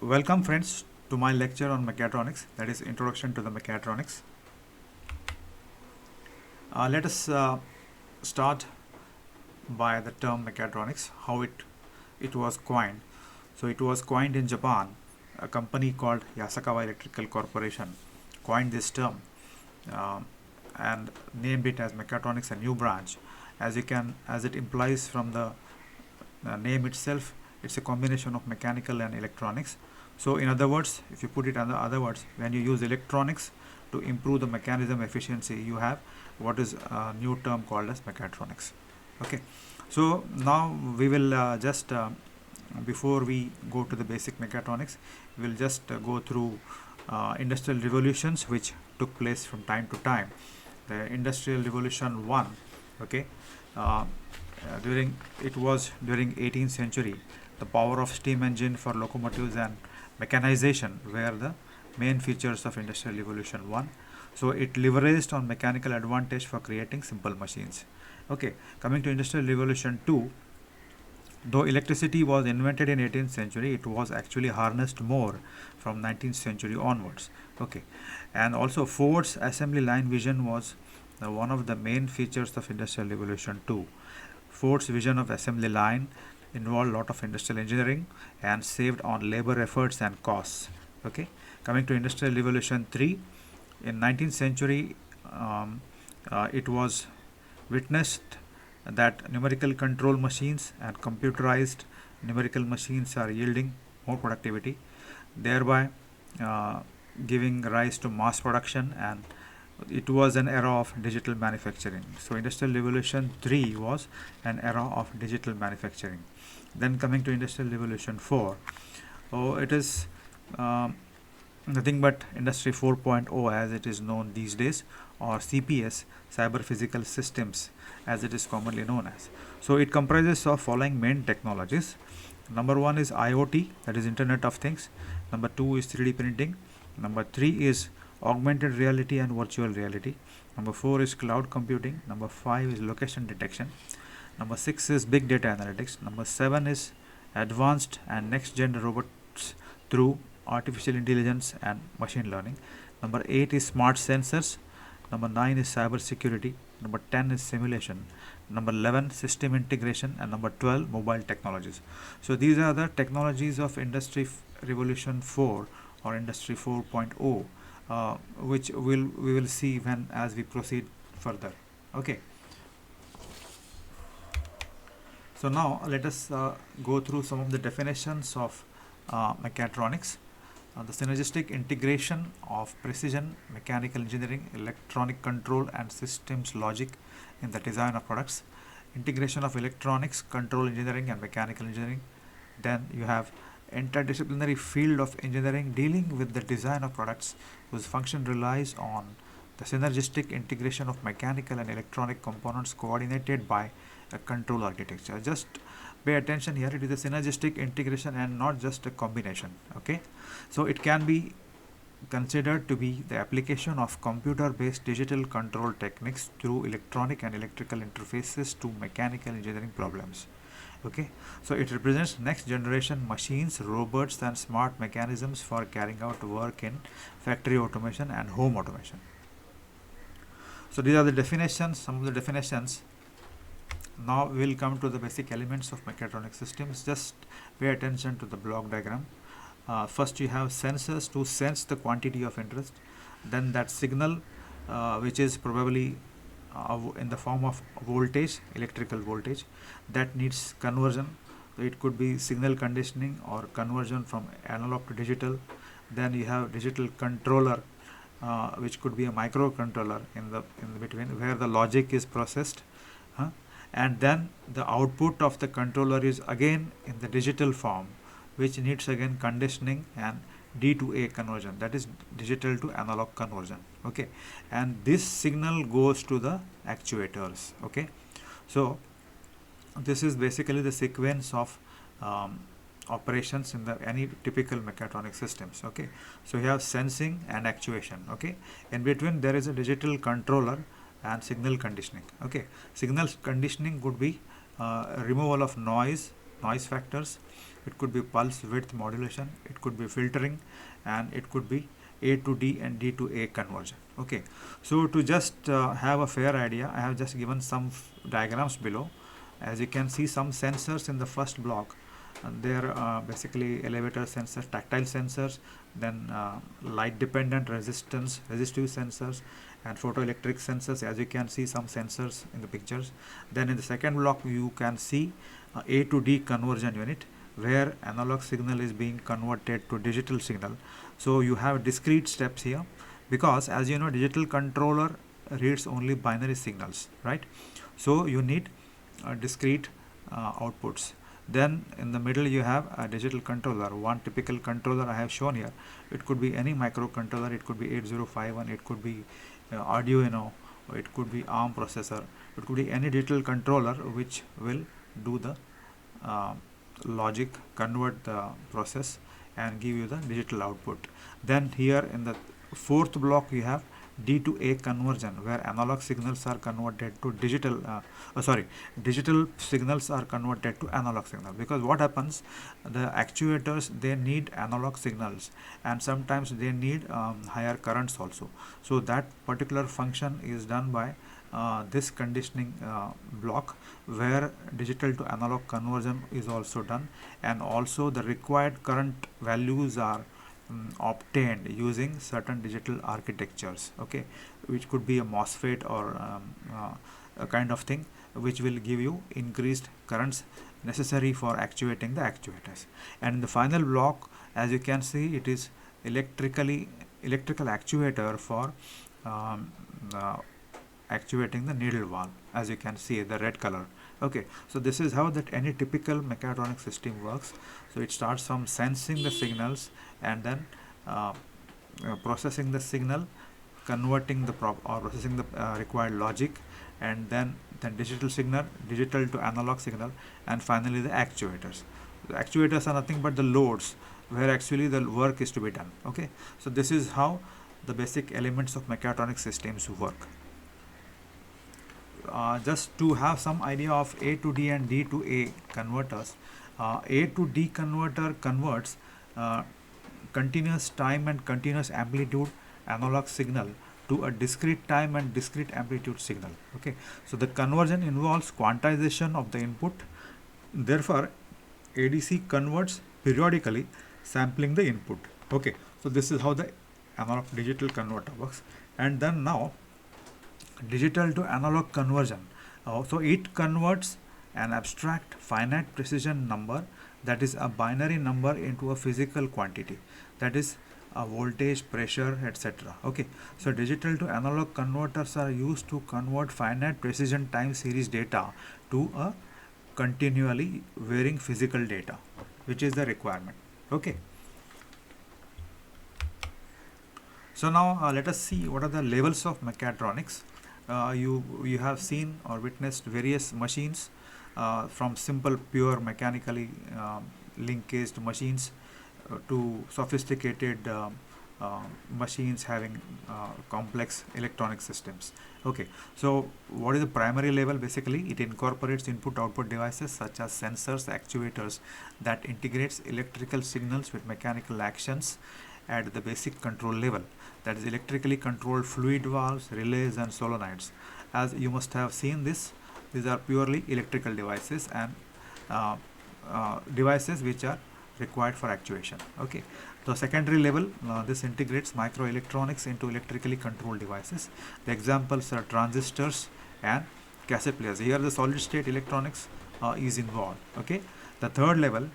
Welcome friends to my lecture on mechatronics, that is introduction to the mechatronics. Let us start by the term mechatronics, how it was coined. So it was coined in Japan. A company called Yasakawa Electrical Corporation coined this term and named it as mechatronics, a new branch. As it implies from the name itself, it's a combination of mechanical and electronics. So in other words, if you put it in other words, when you use electronics to improve the mechanism efficiency, you have what is a new term called as mechatronics. Okay, so now we will before we go to the basic mechatronics, we will just go through industrial revolutions which took place from time to time. The industrial revolution 1, okay, during 18th century. The power of steam engine for locomotives and mechanization were the main features of industrial revolution 1. So it leveraged on mechanical advantage for creating simple machines. Okay, coming to industrial revolution 2, though electricity was invented in 18th century, it was actually harnessed more from 19th century onwards. Okay, and also Ford's assembly line vision was one of the main features of industrial revolution 2. Ford's vision of assembly line involved a lot of industrial engineering and saved on labor efforts and costs. Okay, coming to industrial revolution 3, in 19th century, it was witnessed that numerical control machines and computerized numerical machines are yielding more productivity, thereby giving rise to mass production, and it was an era of digital manufacturing. So industrial revolution 3 was an era of digital manufacturing. Then coming to industrial revolution 4, it is nothing but industry 4.0 as it is known these days, or CPS, cyber physical systems as it is commonly known as. So it comprises of following main technologies. Number 1 is IoT, that is Internet of Things. Number 2 is 3D printing. Number 3 is augmented reality and virtual reality. Number 4 is cloud computing. Number 5 is location detection. Number 6 is big data analytics. Number 7 is advanced and next gen robots through artificial intelligence and machine learning. Number 8 is smart sensors. Number 9 is cyber security. Number 10 is simulation. Number 11 system integration, and number 12 mobile technologies. So these are the technologies of industry revolution 4 or industry 4.0, which we will see when as we proceed further. Okay, so now let us go through some of the definitions of mechatronics. The synergistic integration of precision mechanical engineering, electronic control and systems logic in the design of products. Integration of electronics, control engineering and mechanical engineering. Then you have interdisciplinary field of engineering dealing with the design of products whose function relies on the synergistic integration of mechanical and electronic components coordinated by a control architecture. Just pay attention here, it is a synergistic integration and not just a combination. Okay, so it can be considered to be the application of computer based digital control techniques through electronic and electrical interfaces to mechanical engineering problems. Okay, so it represents next generation machines, robots and smart mechanisms for carrying out work in factory automation and home automation. So these are the definitions, some of the definitions. Now we will come to the basic elements of mechatronic systems. Just pay attention to the block diagram. First you have sensors to sense the quantity of interest, then that signal which is probably in the form of voltage, electrical voltage, that needs conversion. So it could be signal conditioning or conversion from analog to digital. Then you have digital controller, which could be a microcontroller in the between where the logic is processed, and then the output of the controller is again in the digital form, which needs again conditioning and D to A conversion, that is digital to analog conversion. Okay, and this signal goes to the actuators. Okay, so this is basically the sequence of operations in the any typical mechatronic systems. Okay, so you have sensing and actuation. Okay, in between there is a digital controller and signal conditioning. Okay, signal conditioning could be removal of noise noise factors, it could be pulse width modulation, it could be filtering, and it could be A to D and D to A conversion. Okay, so to just have a fair idea, I have just given some diagrams below. As you can see, some sensors in the first block, and they are basically elevator sensors, tactile sensors, then light dependent resistive sensors, and photoelectric sensors. As you can see, some sensors in the pictures. Then in the second block you can see A to D conversion unit, where analog signal is being converted to digital signal. So you have discrete steps here, because as you know, digital controller reads only binary signals, right? So you need discrete outputs. Then in the middle you have a digital controller. One typical controller I have shown here. It could be any microcontroller, it could be 8051, it could be Arduino, or it could be ARM processor, it could be any digital controller which will do the logic, convert the process and give you the digital output. Then here in the fourth block you have D to A conversion, where analog signals are converted to digital digital signals are converted to analog signal. Because what happens, the actuators, they need analog signals, and sometimes they need higher currents also. So that particular function is done by this conditioning block, where digital to analog conversion is also done, and also the required current values are obtained using certain digital architectures, okay, which could be a MOSFET or a kind of thing, which will give you increased currents necessary for actuating the actuators. And in the final block, as you can see, it is electrical actuator for actuating the needle valve, as you can see the red color. Okay, so this is how that any typical mechatronic system works. So it starts from sensing the signals, and then processing the signal, converting the processing the required logic, and then digital to analog signal, and finally the actuators. The actuators are nothing but the loads where actually the work is to be done. Okay, so this is how the basic elements of mechatronic systems work. Just to have some idea of A to D and D to A converters, A to D converter converts continuous time and continuous amplitude analog signal to a discrete time and discrete amplitude signal. Okay, so the conversion involves quantization of the input. Therefore, ADC converts periodically, sampling the input. Okay, so this is how the analog digital converter works. And then now, digital to analog conversion. So it converts an abstract finite precision number, that is a binary number, into a physical quantity, that is a voltage, pressure, etc. Okay, so digital to analog converters are used to convert finite precision time series data to a continually varying physical data, which is the requirement. Okay, so now let us see what are the levels of mechatronics. You have seen or witnessed various machines, from simple pure mechanically linkaged machines to sophisticated machines having complex electronic systems. Okay, so what is the primary level? Basically, it incorporates input-output devices such as sensors, actuators, that integrates electrical signals with mechanical actions at the basic control level, that is electrically controlled fluid valves, relays and solenoids. As you must have seen this, these are purely electrical devices and devices which are required for actuation. Okay, the secondary level, this integrates microelectronics into electrically controlled devices. The examples are transistors and cassette players. Here the solid state electronics is involved. Okay, the third level,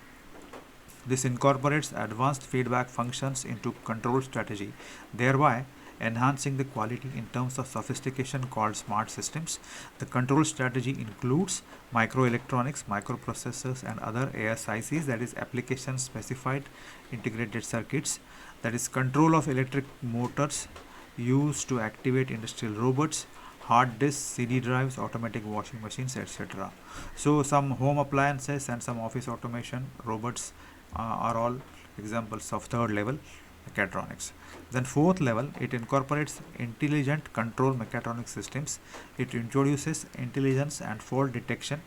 this incorporates advanced feedback functions into control strategy, thereby enhancing the quality in terms of sophistication called smart systems. The control strategy includes microelectronics, microprocessors and other ASICs, that is application specified integrated circuits, that is control of electric motors used to activate industrial robots, hard disks, CD drives, automatic washing machines, etc. So some home appliances and some office automation robots are all examples of third level mechatronics. Then fourth level, it incorporates intelligent control mechatronic systems. It introduces intelligence and fault detection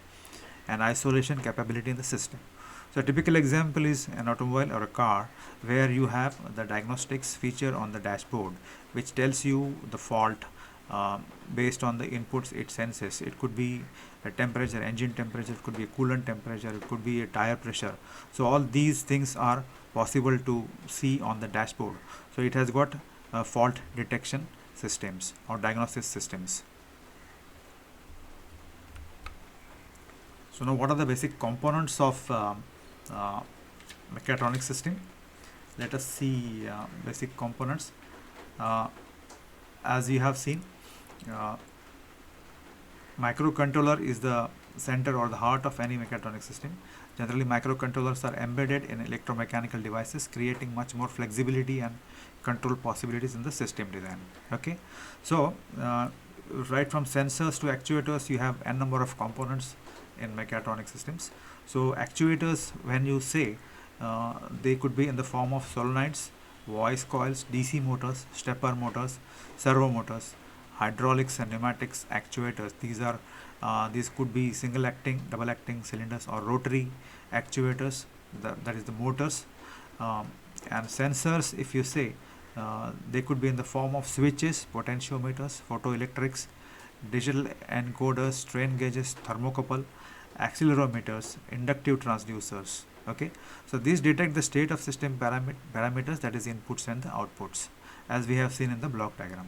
and isolation capability in the system. So a typical example is an automobile or a car where you have the diagnostics feature on the dashboard which tells you the fault based on the inputs it senses. It could be a temperature, engine temperature, it could be a coolant temperature, it could be a tire pressure. So all these things are possible to see on the dashboard. So it has got fault detection systems or diagnosis systems. So now what are the basic components of uh, mechatronic system? Let us see basic components. As you have seen, uh, microcontroller is the center or the heart of any mechatronic system. Generally, microcontrollers are embedded in electromechanical devices, creating much more flexibility and control possibilities in the system design. Okay, so right from sensors to actuators, you have n number of components in mechatronic systems. So actuators, when you say, they could be in the form of solenoids, voice coils, DC motors, stepper motors, servo motors, hydraulics and pneumatics actuators. These could be single acting, double acting cylinders or rotary actuators, that is the motors. And sensors, if you say, they could be in the form of switches, potentiometers, photoelectrics, digital encoders, strain gauges, thermocouple, accelerometers, inductive transducers. Okay, so these detect the state of system parameters, that is inputs and the outputs, as we have seen in the block diagram.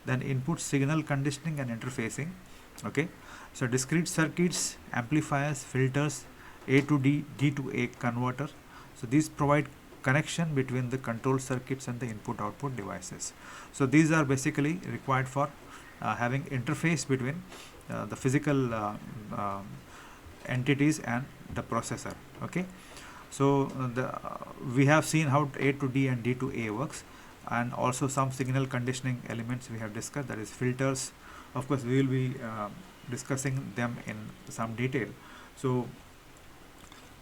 Then input signal conditioning and interfacing. Okay, so discrete circuits, amplifiers, filters, A to D, D to A converter. So these provide connection between the control circuits and the input output devices. So these are basically required for having interface between the physical entities and the processor. Okay, so we have seen how A to D and D to A works, and also some signal conditioning elements we have discussed, that is filters. Of course, we will be discussing them in some detail. So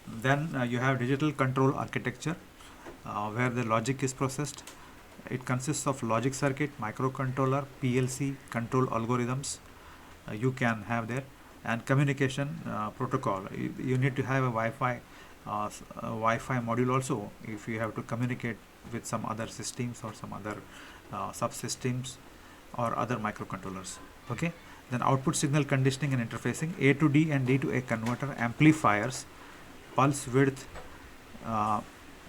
then you have digital control architecture, where the logic is processed. It consists of logic circuit, microcontroller, PLC, control algorithms you can have there, and communication protocol. You need to have a Wi-Fi module also if you have to communicate with some other systems or some other subsystems or other microcontrollers. Okay, then output signal conditioning and interfacing, A to D and D to A converter, amplifiers, pulse width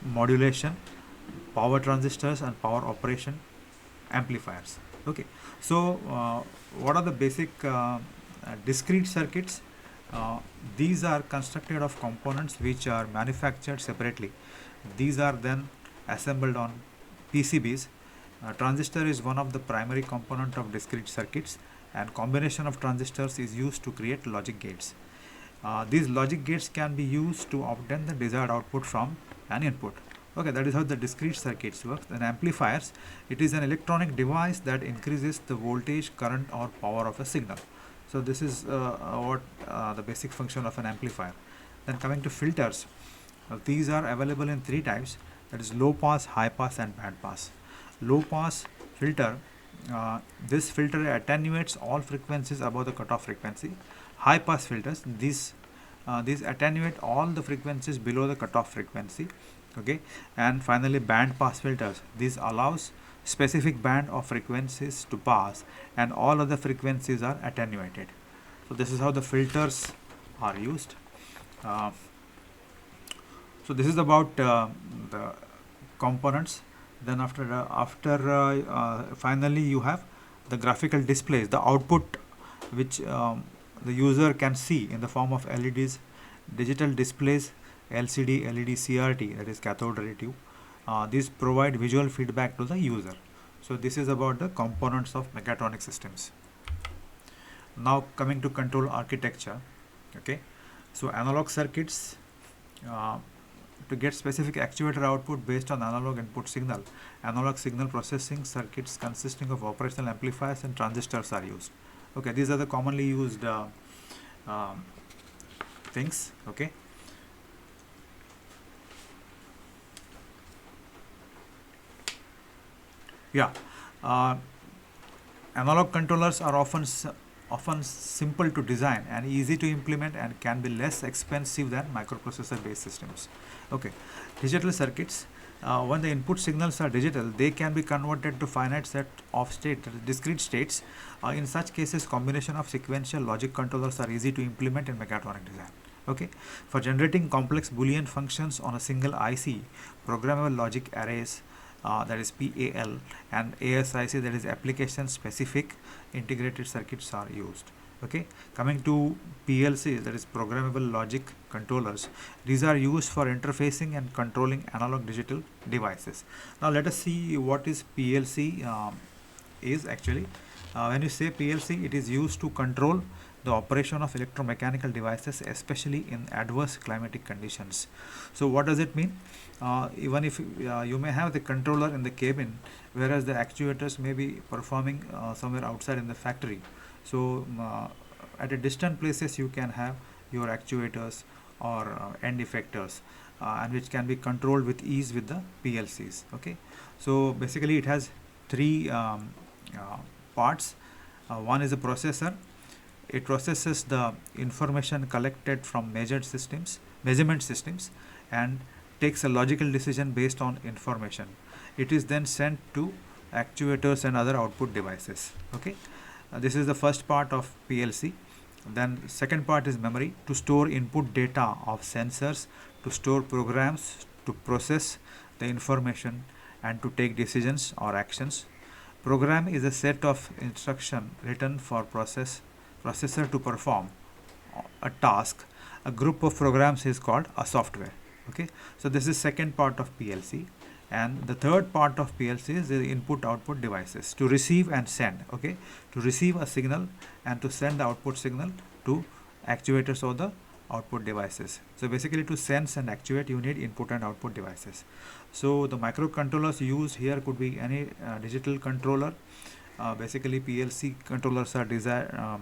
modulation, power transistors, and power operation amplifiers. Okay, so what are the basic discrete circuits? These are constructed of components which are manufactured separately. These are then assembled on PCBs. Transistor is one of the primary component of discrete circuits, and combination of transistors is used to create logic gates. These logic gates can be used to obtain the desired output from an input. Okay, that is how the discrete circuits work. Then amplifiers, it is an electronic device that increases the voltage, current, or power of a signal. So this is what the basic function of an amplifier. Then coming to filters, these are available in three types, that is low pass, high pass, and band pass. Low pass filter, this filter attenuates all frequencies above the cutoff frequency. High pass filters, these attenuate all the frequencies below the cutoff frequency. Okay, and finally band pass filters, this allows specific band of frequencies to pass and all other frequencies are attenuated. So this is how the filters are used. So this is about the components. Then finally you have the graphical displays, the output which the user can see in the form of LEDs, digital displays, LCD, LED, CRT, that is cathode ray tube. These provide visual feedback to the user. So this is about the components of mechatronic systems. Now coming to control architecture. Okay, so analog circuits, to get specific actuator output based on analog input signal, analog signal processing circuits consisting of operational amplifiers and transistors are used. Okay, these are the commonly used things. Okay, yeah, analog controllers are often often simple to design and easy to implement and can be less expensive than microprocessor based systems. Okay, digital circuits. When the input signals are digital, they can be converted to finite set of discrete states. In such cases, combination of sequential logic controllers are easy to implement in mechatronic design. Okay, for generating complex Boolean functions on a single IC, programmable logic arrays, that is PAL, and ASIC, that is application specific integrated circuits, are used. Okay, coming to PLCs, that is programmable logic controllers, these are used for interfacing and controlling analog digital devices. Now let us see what is PLC is actually. When you say PLC, it is used to control the operation of electromechanical devices, especially in adverse climatic conditions. So what does it mean? Even if you may have the controller in the cabin, whereas the actuators may be performing somewhere outside in the factory. So at a distant places you can have your actuators or end effectors, and which can be controlled with ease with the PLCs. Okay, so basically it has three parts. One is a processor. It processes the information collected from measurement systems, and takes a logical decision based on information. It is then sent to actuators and other output devices. Okay, this is the first part of PLC. Then second part is memory, to store input data of sensors, to store programs, to process the information, and to take decisions or actions. Program is a set of instruction written for processor to perform a task. A group of programs is called a software. Okay, so this is second part of PLC. And the third part of PLC is the input output devices, to receive and send. Okay, to receive a signal and to send the output signal to actuators or the output devices. So basically, to sense and actuate, you need input and output devices. So the microcontrollers used here could be any digital controller. Basically PLC controllers are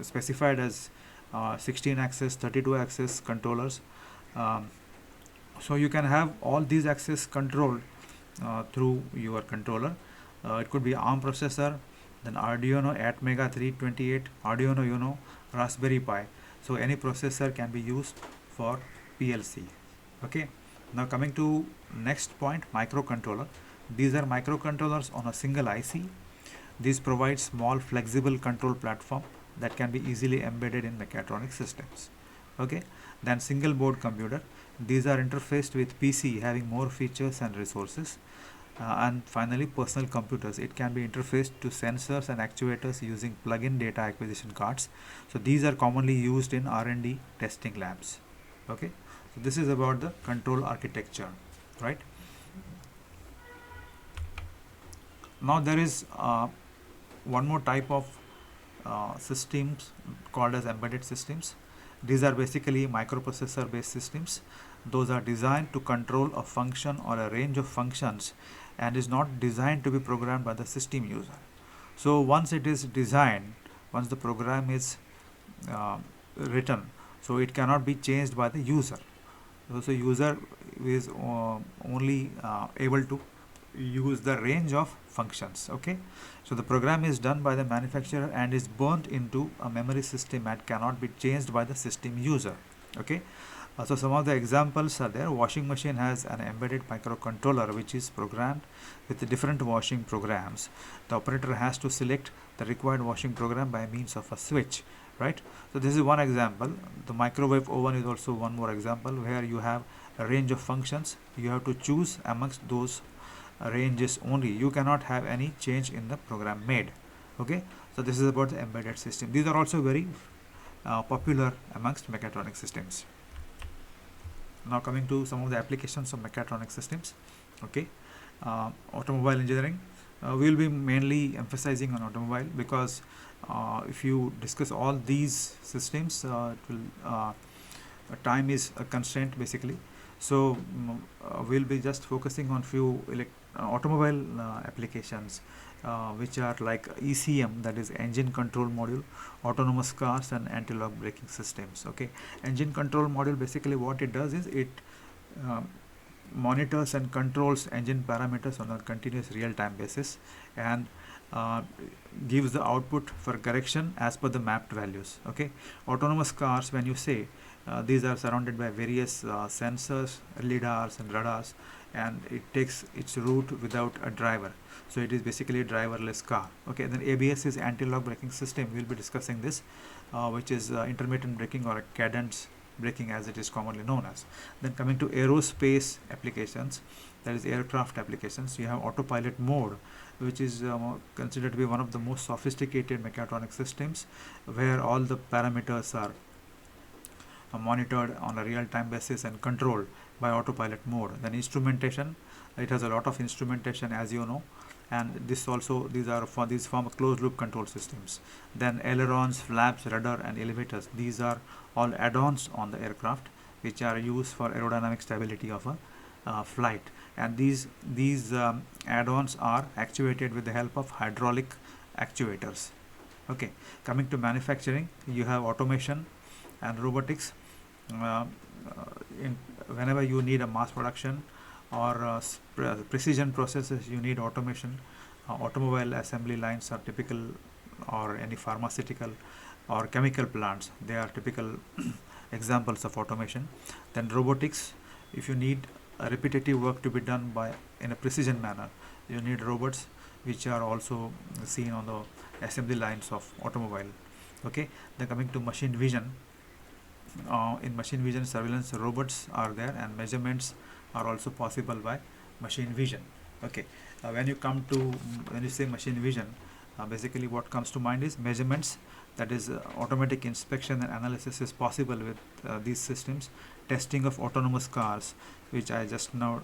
specified as 16 axis, 32 axis controllers. So you can have all these axes controlled through your controller. It could be ARM processor, then Arduino Atmega 328, Arduino Uno, Raspberry Pi. So any processor can be used for PLC. Okay, now coming to next point, microcontroller. These are microcontrollers on a single IC. These provide small flexible control platform that can be easily embedded in mechatronic systems. Okay, then single board computer. These are interfaced with PC, having more features and resources. And finally, personal computers. It can be interfaced to sensors and actuators using plug-in data acquisition cards. So these are commonly used in R&D testing labs. Okay, so this is about the control architecture, right? Now there is one more type of systems called as embedded systems. These are basically microprocessor based systems. Those are designed to control a function or a range of functions, and is not designed to be programmed by the system user. So once it is designed, once the program is written, so it cannot be changed by the user. So user is only able to use the range of functions. Okay, so the program is done by the manufacturer and is burnt into a memory system and cannot be changed by the system user. Okay, so some of the examples are there. Washing machine has an embedded microcontroller which is programmed with different washing programs. The operator has to select the required washing program by means of a switch, right? So this is one example. The microwave oven is also one more example, where you have a range of functions. You have to choose amongst those ranges only. You cannot have any change in the program made. Okay, so this is about the embedded system. These are also very popular amongst mechatronic systems. Now coming to some of the applications of mechatronic systems. Okay, automobile engineering. We will be mainly emphasizing on automobile, because if you discuss all these systems, time is a constraint basically. So we'll be just focusing on few automobile applications, which are like ECM, that is engine control module, autonomous cars, and anti-lock braking systems. Okay, engine control module, basically what it does is it monitors and controls engine parameters on a continuous real-time basis, and uh, gives the output for correction as per the mapped values. Okay, autonomous cars, when you say, these are surrounded by various sensors, lidars and radars, and it takes its route without a driver, so it is basically a driverless car. Okay, then ABS is anti-lock braking system. We'll be discussing this, which is intermittent braking or a cadence braking as it is commonly known as. Then coming to aerospace applications, that is aircraft applications, you have autopilot mode, which is considered to be one of the most sophisticated mechatronic systems, where all the parameters are monitored on a real-time basis and controlled by autopilot mode. Then instrumentation, it has a lot of instrumentation, as you know, and these form closed loop control systems. Then ailerons, flaps, rudder and elevators, these are all add-ons on the aircraft, which are used for aerodynamic stability of a flight. And these add-ons are actuated with the help of hydraulic actuators. Okay, coming to manufacturing, you have automation and robotics. Whenever you need a mass production or precision processes, you need automation. Automobile assembly lines are typical, or any pharmaceutical or chemical plants, they are typical examples of automation. Then robotics, if you need repetitive work to be done in a precision manner, you need robots, which are also seen on the assembly lines of automobile. Okay, then coming to machine vision, in machine vision surveillance robots are there, and measurements are also possible by machine vision. Okay, when you say machine vision, basically what comes to mind is measurements, that is automatic inspection and analysis is possible with these systems. Testing of autonomous cars, which I just now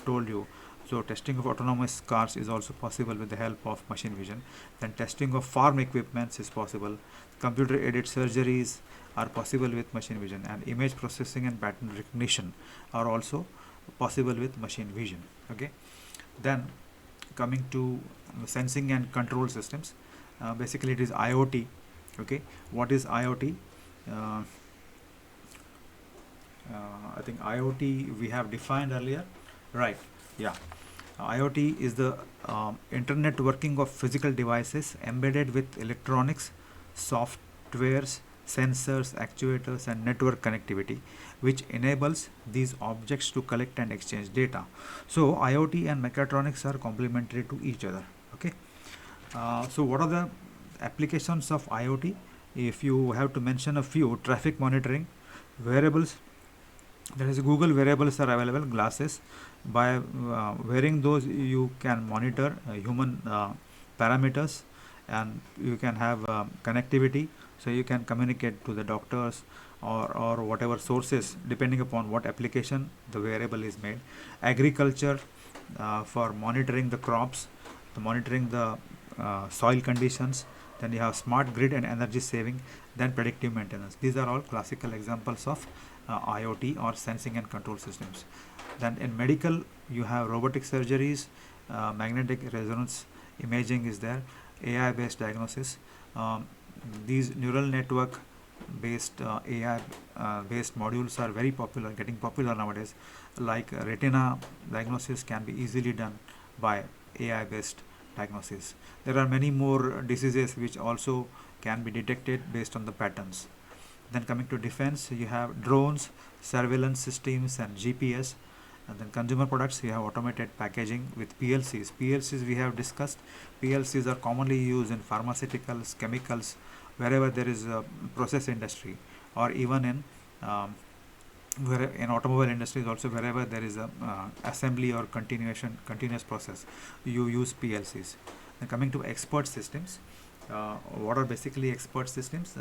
told you, so testing of autonomous cars is also possible with the help of machine vision. Then testing of farm equipments is possible. Computer aided surgeries are possible with machine vision, and image processing and pattern recognition are also possible with machine vision. Okay, then coming to sensing and control systems, basically it is IoT. Okay, what is IoT? I think IoT we have defined earlier, right? Yeah, IoT is the internet working of physical devices embedded with electronics, softwares, sensors, actuators and network connectivity, which enables these objects to collect and exchange data. So IoT and mechatronics are complementary to each other. Okay, so what are the applications of IoT? If you have to mention a few, traffic monitoring, wearables, there is Google wearables are available, glasses. By wearing those, you can monitor human parameters, and you can have connectivity, so you can communicate to the doctors or whatever sources, depending upon what application the wearable is made. Agriculture, for monitoring the crops, monitoring the soil conditions. Then you have smart grid and energy saving, then predictive maintenance. These are all classical examples of IoT or sensing and control systems. Then in medical, you have robotic surgeries, magnetic resonance imaging is there, AI based diagnosis. These neural network based AI based modules are very popular, getting popular nowadays. Like retina diagnosis can be easily done by AI based diagnosis. There are many more diseases which also can be detected based on the patterns. Then coming to defense, you have drones, surveillance systems and GPS. And then consumer products, you have automated packaging with PLCs. PLCs we have discussed. PLCs are commonly used in pharmaceuticals, chemicals, wherever there is a process industry, or even in automobile industries also, wherever there is a assembly or continuous process, you use PLCs. Then coming to expert systems, what are basically expert systems?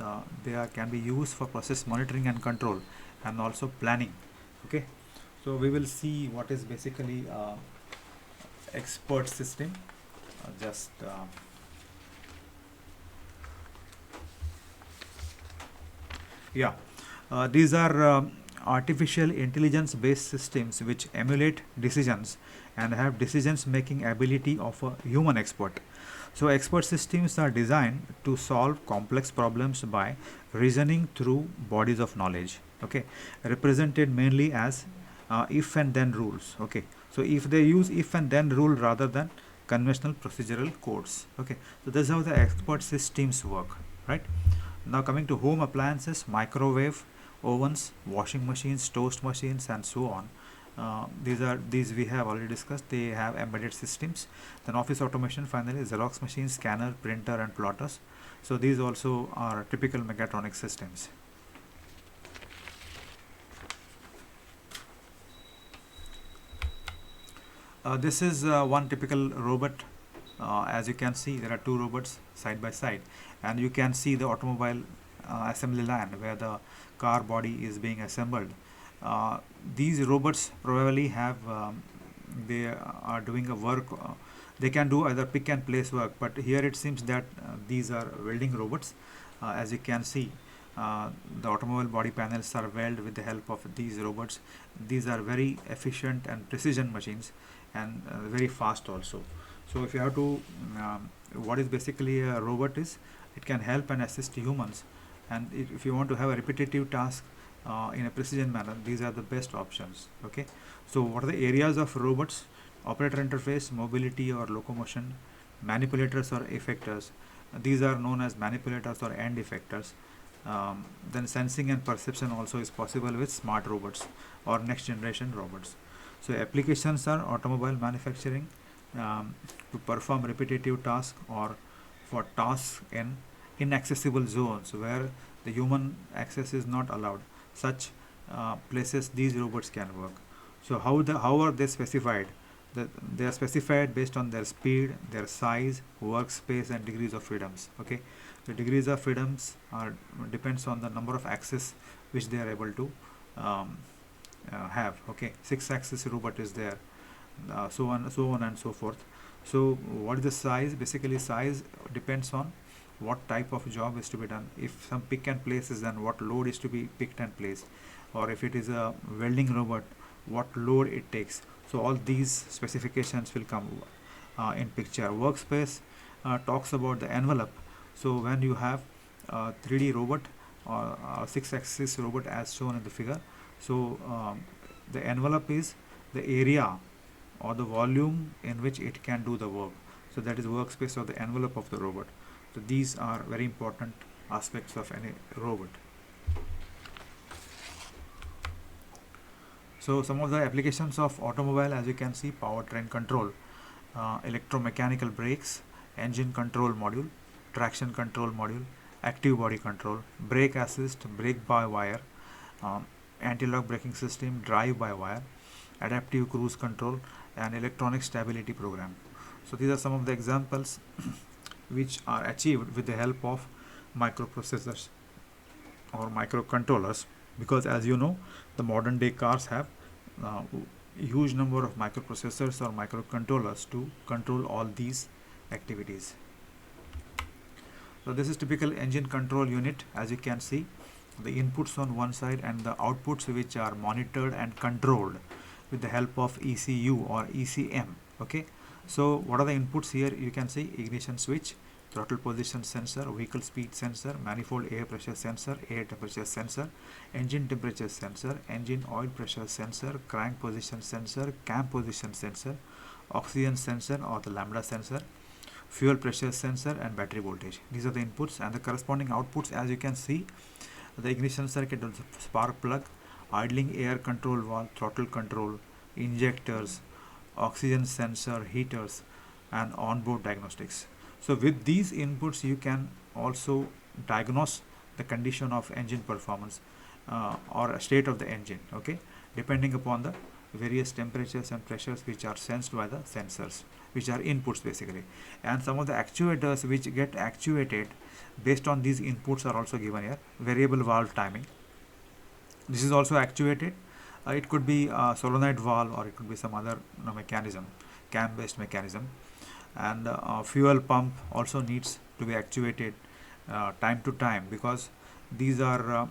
Can be used for process monitoring and control, and also planning. Okay, so we will see what is basically expert system. These are artificial intelligence based systems which emulate decisions and have decisions making ability of a human expert. So expert systems are designed to solve complex problems by reasoning through bodies of knowledge, okay, represented mainly as if and then rules. Okay, so if they use if and then rule rather than conventional procedural codes. Okay, so this is how the expert systems work, right? Now coming to home appliances, microwave, ovens, washing machines, toast machines, and so on. These we have already discussed. They have embedded systems. Then office automation, finally Xerox machines, scanner, printer, and plotters. So these also are typical mechatronic systems. This is one typical robot. As you can see, there are two robots side by side, and you can see the automobile assembly line where the car body is being assembled. These robots probably have they are doing a work. They can do either pick and place work, but here it seems that these are welding robots. As you can see, the automobile body panels are welded with the help of these robots. These are very efficient and precision machines, and very fast also. So if you have to what is basically a robot is, it can help and assist humans, and if you want to have a repetitive task in a precision manner, these are the best options. Okay, so what are the areas of robots? Operator interface, mobility or locomotion, manipulators or effectors. These are known as manipulators or end effectors. Then sensing and perception also is possible with smart robots or next generation robots. So applications are automobile manufacturing, to perform repetitive tasks or for tasks in inaccessible zones where the human access is not allowed. Such places these robots can work. So how are they specified? They are specified based on their speed, their size, workspace, and degrees of freedoms. Okay, the degrees of freedoms are depends on the number of axes which they are able to have. Okay, 6-axis robot is there, so on and so forth. So what is the size? Basically, size depends on what type of job is to be done. If some pick and place is done, what load is to be picked and placed, or if it is a welding robot, what load it takes. So all these specifications will come in picture. Workspace talks about the envelope. So when you have a 3D robot or a 6-axis robot as shown in the figure, so the envelope is the area or the volume in which it can do the work. So that is workspace or the envelope of the robot. So these are very important aspects of any robot. So some of the applications of automobile, as you can see: powertrain control, electromechanical brakes, engine control module, traction control module, active body control, brake assist, brake by wire, anti-lock braking system, drive by wire, adaptive cruise control, and electronic stability program. So these are some of the examples which are achieved with the help of microprocessors or microcontrollers, because as you know, the modern day cars have huge number of microprocessors or microcontrollers to control all these activities. So this is typical engine control unit. As you can see, the inputs on one side and the outputs which are monitored and controlled with the help of ECU or ECM. Okay, so what are the inputs here? You can see ignition switch, throttle position sensor, vehicle speed sensor, manifold air pressure sensor, air temperature sensor, engine temperature sensor, engine oil pressure sensor, crank position sensor, cam position sensor, oxygen sensor or the lambda sensor, fuel pressure sensor, and battery voltage. These are the inputs, and the corresponding outputs, as you can see, the ignition circuit, spark plug, idling air control valve, throttle control, injectors, oxygen sensor, heaters, and onboard diagnostics. So with these inputs you can also diagnose the condition of engine performance or a state of the engine, okay, depending upon the various temperatures and pressures which are sensed by the sensors, which are inputs basically. And some of the actuators which get actuated based on these inputs are also given here. Variable valve timing, this is also actuated. It could be a solenoid valve or it could be some other mechanism, cam based mechanism. And fuel pump also needs to be actuated time to time, because these are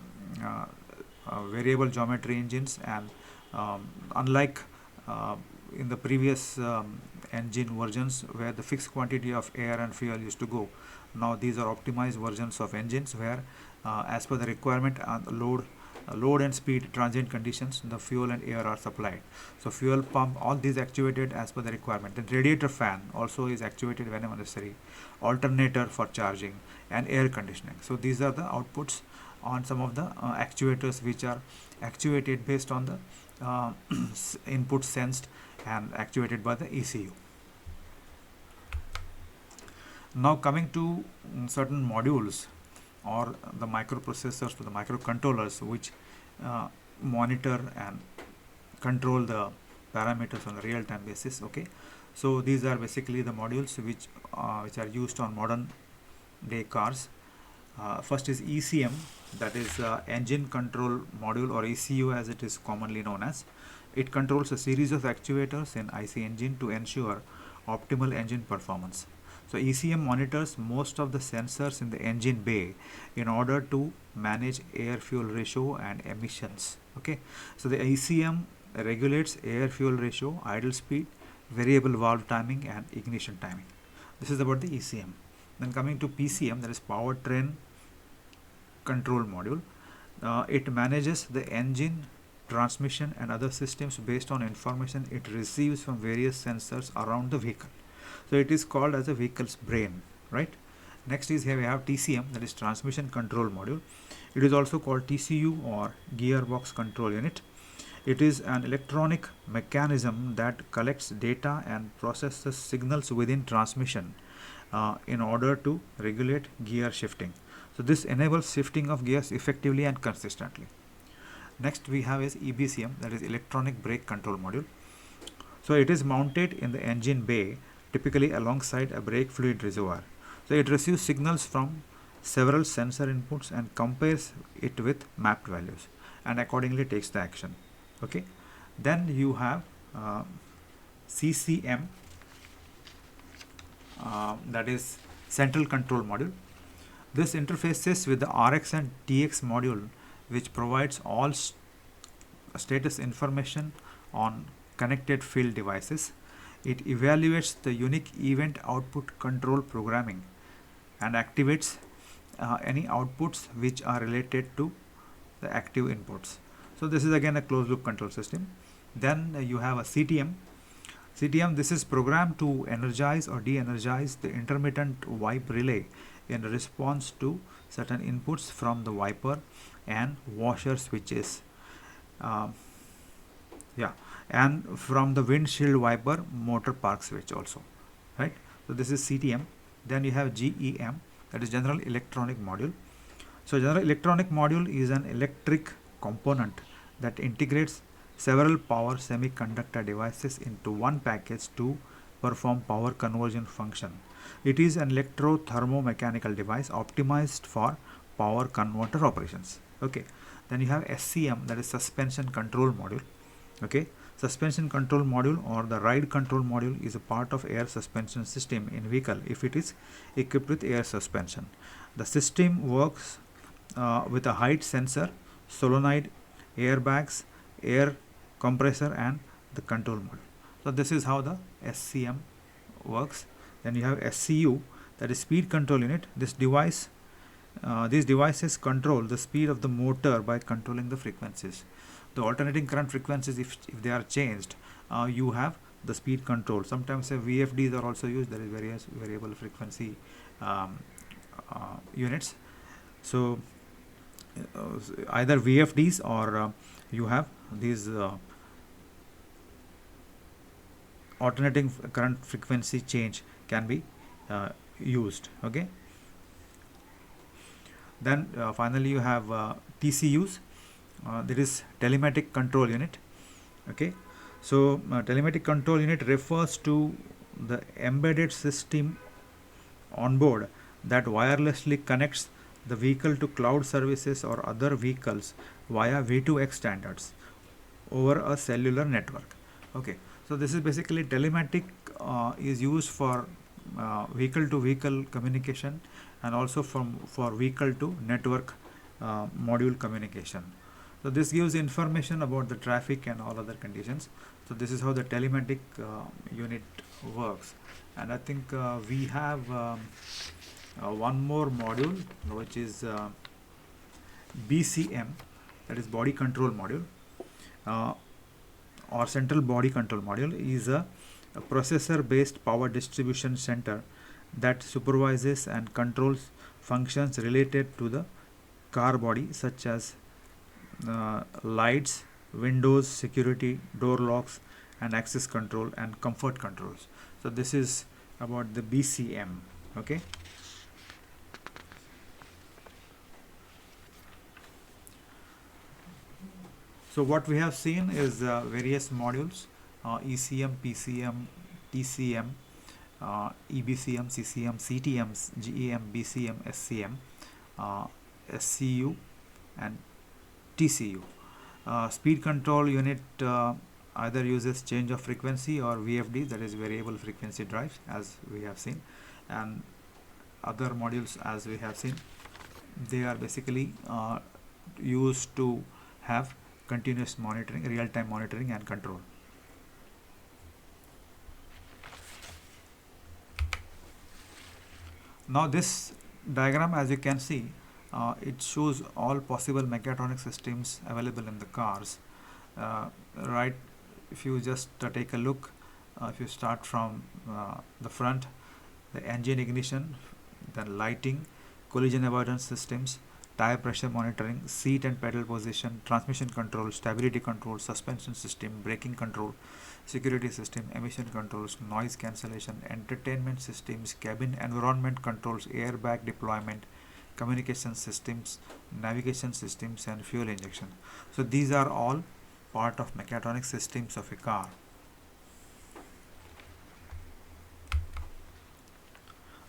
variable geometry engines, and unlike in the previous engine versions where the fixed quantity of air and fuel used to go, now these are optimized versions of engines where as per the requirement and the load load and speed, transient conditions, the fuel and air are supplied. So fuel pump, all these actuated as per the requirement. Then radiator fan also is actuated whenever necessary, alternator for charging, and air conditioning. So these are the outputs on some of the actuators which are actuated based on the input sensed and actuated by the ECU. Now coming to certain modules or the microprocessors or the microcontrollers which monitor and control the parameters on a real-time basis. Okay, so these are basically the modules which are used on modern day cars. First is ECM, that is engine control module, or ECU as it is commonly known as. It controls a series of actuators in IC engine to ensure optimal engine performance. So ECM monitors most of the sensors in the engine bay in order to manage air-fuel ratio and emissions. Okay, so the ECM regulates air-fuel ratio, idle speed, variable valve timing, and ignition timing. This is about the ECM. Then coming to PCM, that is powertrain control module. It manages the engine, transmission, and other systems based on information it receives from various sensors around the vehicle. So it is called as a vehicle's brain, right? Next is here we have TCM, that is transmission control module. It is also called TCU or gearbox control unit. It is an electronic mechanism that collects data and processes signals within transmission in order to regulate gear shifting. So this enables shifting of gears effectively and consistently. Next we have is EBCM, that is electronic brake control module. So it is mounted in the engine bay, typically alongside a brake fluid reservoir. So it receives signals from several sensor inputs and compares it with mapped values and accordingly takes the action. Okay, then you have CCM, that is central control module. This interfaces with the RX and TX module, which provides all status information on connected field devices. It evaluates the unique event output control programming and activates any outputs which are related to the active inputs. So this is again a closed loop control system. Then you have a CTM. CTM, this is programmed to energize or de-energize the intermittent wipe relay in response to certain inputs from the wiper and washer switches. And from the windshield wiper motor park switch also, right? So this is CTM. Then you have GEM, that is general electronic module. So general electronic module is an electric component that integrates several power semiconductor devices into one package to perform power conversion function. It is an electro-thermomechanical device optimized for power converter operations. Okay, then you have SCM, that is suspension control module. Okay, suspension control module or the ride control module is a part of air suspension system in vehicle if it is equipped with air suspension. The system works with a height sensor, solenoid, airbags, air compressor, and the control module. So this is how the SCM works. Then you have SCU, that is speed control unit. These devices control the speed of the motor by controlling the frequencies. The alternating current frequencies, if they are changed, you have the speed control. Sometimes VFDs are also used. There is various variable frequency units. So either VFDs or you have these alternating current frequency change can be used. Okay, then finally you have TCUs. There is telematic control unit. Okay, so telematic control unit refers to the embedded system on board that wirelessly connects the vehicle to cloud services or other vehicles via V2X standards over a cellular network. Okay, so this is basically telematic is used for vehicle to vehicle communication and also for vehicle to network module communication. So this gives information about the traffic and all other conditions. So this is how the telematic unit works. And I think we have one more module which is BCM, that is body control module, uh, or central body control module, is a processor based power distribution center that supervises and controls functions related to the car body, such as lights, windows, security, door locks, and access control and comfort controls. So this is about the BCM. Okay. So what we have seen is various modules: ECM, PCM, TCM, EBCM, CCM, CTM, GEM, BCM, SCM, SCU, and TCU. Speed control unit either uses change of frequency or VFD, that is variable frequency drives, as we have seen, and other modules, as we have seen, they are basically used to have continuous monitoring, real-time monitoring and control. Now this diagram, as you can see, it shows all possible mechatronic systems available in the cars. Right, if you just take a look, if you start from the front, the engine ignition, then lighting, collision avoidance systems, tire pressure monitoring, seat and pedal position, transmission control, stability control, suspension system, braking control, security system, emission controls, noise cancellation, entertainment systems, cabin environment controls, airbag deployment, communication systems, navigation systems, and fuel injection. So these are all part of mechatronic systems of a car.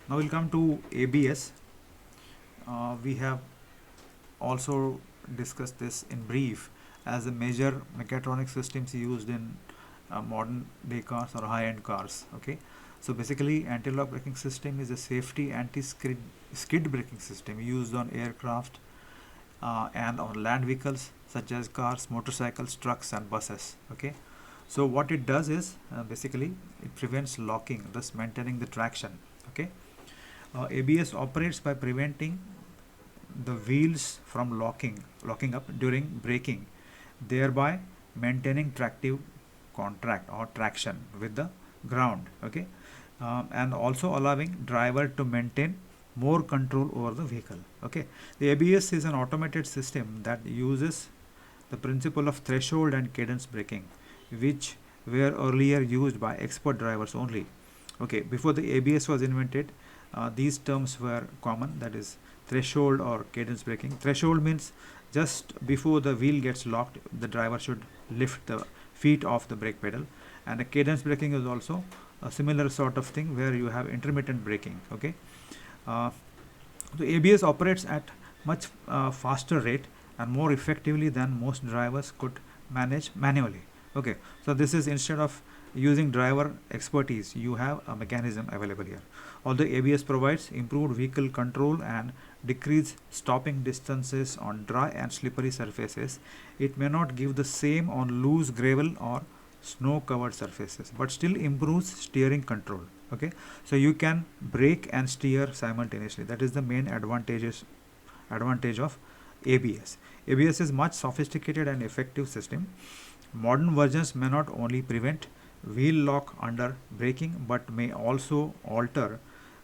Now we'll come to ABS. We have also discussed this in brief as a major mechatronic systems used in modern day cars or high-end cars. Okay, so basically anti-lock braking system is a safety anti-skid braking system used on aircraft and on land vehicles such as cars, motorcycles, trucks, and buses. Okay, so what it does is basically it prevents locking, thus maintaining the traction. Okay, ABS operates by preventing the wheels from locking up during braking, thereby maintaining tractive contract or traction with the ground. Okay, and also allowing driver to maintain more control over the vehicle. Okay, the ABS is an automated system that uses the principle of threshold and cadence braking, which were earlier used by expert drivers only. Okay, before the ABS was invented, these terms were common, that is threshold or cadence braking. Threshold means just before the wheel gets locked, the driver should lift the feet off the brake pedal, and the cadence braking is also a similar sort of thing where you have intermittent braking. Okay, the ABS operates at much faster rate and more effectively than most drivers could manage manually. Okay, so this is, instead of using driver expertise, you have a mechanism available here. Although ABS provides improved vehicle control and decreased stopping distances on dry and slippery surfaces, it may not give the same on loose gravel or snow covered surfaces, but still improves steering control. Okay, so you can brake and steer simultaneously. That is the main advantage of ABS. ABS is much sophisticated and effective system. Modern versions may not only prevent wheel lock under braking, but may also alter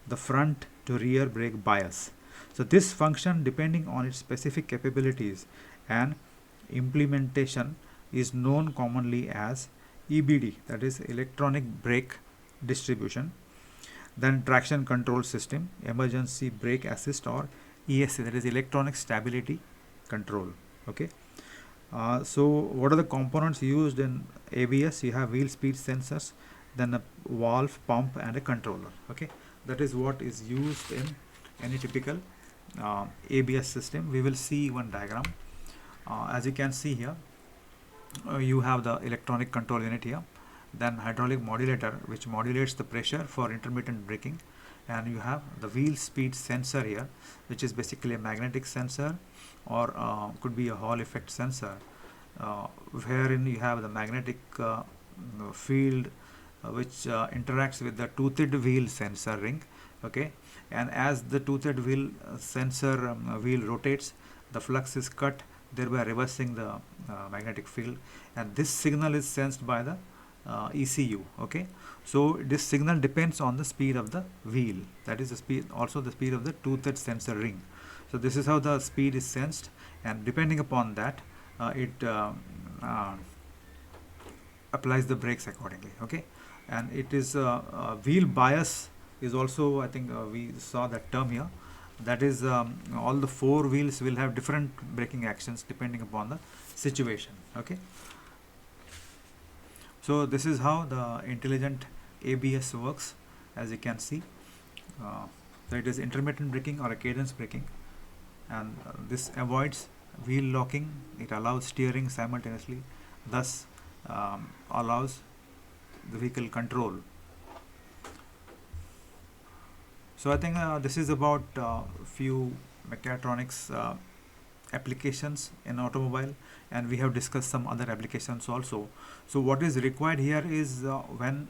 the front to rear brake bias. So this function, depending on its specific capabilities and implementation, is known commonly as EBD, that is electronic brake distribution, then traction control system, emergency brake assist, or ESC, that is electronic stability control. Okay, so what are the components used in ABS? You have wheel speed sensors, then a valve, pump, and a controller. Okay, that is what is used in any typical ABS system. We will see one diagram. As you can see here, you have the electronic control unit here, then hydraulic modulator, which modulates the pressure for intermittent braking, and you have the wheel speed sensor here, which is basically a magnetic sensor, or could be a Hall effect sensor, wherein you have the magnetic field which interacts with the toothed wheel sensor ring. Okay, and as the toothed wheel sensor wheel rotates, the flux is cut thereby reversing the magnetic field, and this signal is sensed by the ECU. Okay, so this signal depends on the speed of the wheel, that is the speed, also the speed of the toothed sensor ring. So this is how the speed is sensed, and depending upon that, it applies the brakes accordingly. Okay, and it is wheel bias is also, I think we saw that term here. That is, all the four wheels will have different braking actions depending upon the situation. Okay, so this is how the intelligent ABS works, as you can see. So it is intermittent braking or a cadence braking, and this avoids wheel locking. It allows steering simultaneously, thus allows the vehicle control. So I think this is about few mechatronics applications in automobile, and we have discussed some other applications also. So what is required here is when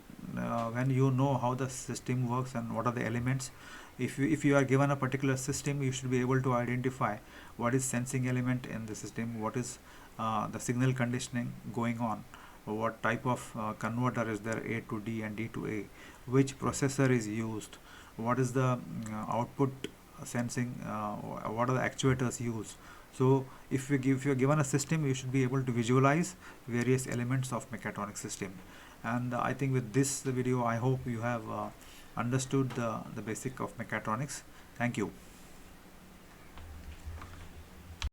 you know how the system works and what are the elements. If you are given a particular system, you should be able to identify what is sensing element in the system, what is the signal conditioning going on, what type of converter is there, A to D and D to A, which processor is used, what is the output sensing, what are the actuators used. So if you're given a system, you should be able to visualize various elements of mechatronic system. And I think with this video, I hope you have understood the basic of mechatronics. Thank you.